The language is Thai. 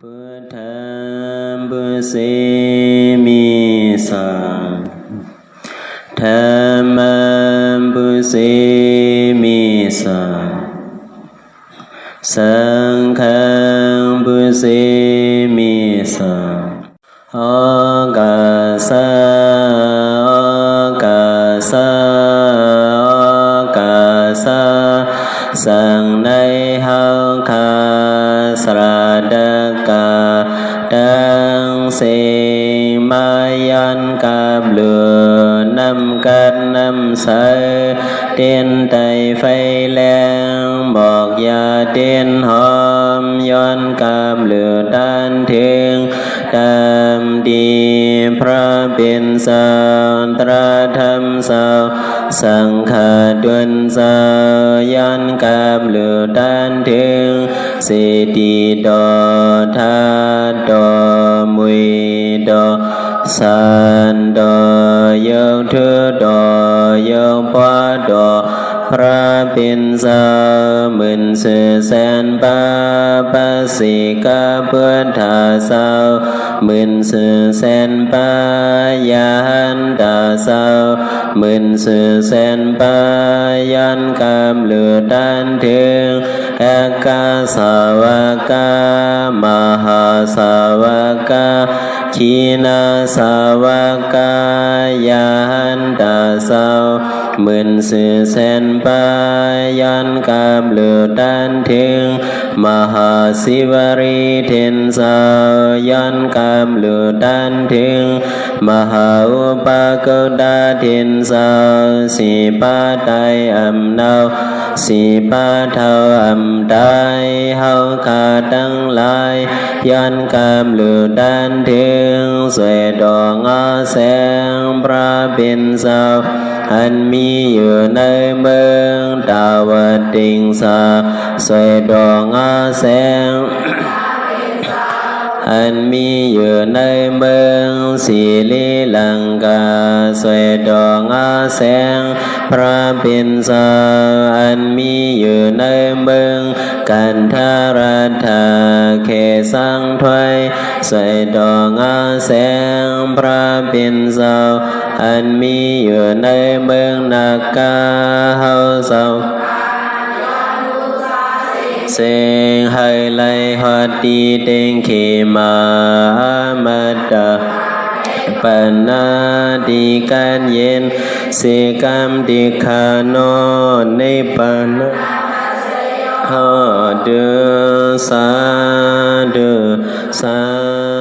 พุทธังพุทเสมิสังธัมมังพุทเสมิสังสังฆังพุทเสมิสังโอกาสะโอกาสะโอกาสะสังในเฮาคาสระดกาดังเสมายันกับเหลือนำกันนำใสเตียนไตไฟแรงบอกยาเตียนหอมย้อนกับเหลือด้านเทียงดำดีพระเป็นสันตระธรรมสาวสังฆาดวนสายันกับเหลือด้านเทียงสิติดอทาดอมุยดอสันดอเยงเธอดอเยงปะดอพระเป็นสาหมื่นสื่อแสนปาปัสสิกาพุทธาสาวหมื่นสื่อแสนปายาหันตาสาวหมื่นสื่อแสนปายันกามเหลือด้านเทียงเอกาสาวกามหาสาวกาขีนาสาวกายาหันตาสาวหมื่นสื่อแสนปายันกามเหลือด้านเทียงมหาศิวรีเทนสายันกามเหลือด้านเทียงมหาอุปกดาเทนสาสีปาไตอำนาสีปาเทาอำได้เฮาขาตั้งหลายยันกามเหลือด้านเทียงสวยดองอาแสงพระเป็นสาวอันมีอยู่ในเมืองดาวดิงสาสวยดองอาแสงอันมีอยู่ในเมืองศิลิลังกาสวยดองอาแสงพระเป็นสาอันมีอยู่ในเมืองกันทารัฐาเขสังถวยสวยดองอาแสงพระเป็นสาอันมีอยู่ในเมืองนากาเฮาเศร้าเสียงให้ไลหอดีเด้งเขมามาดาปนาดีการเย็นเสกามดิคานอนในปนาฮอเดสาเดสา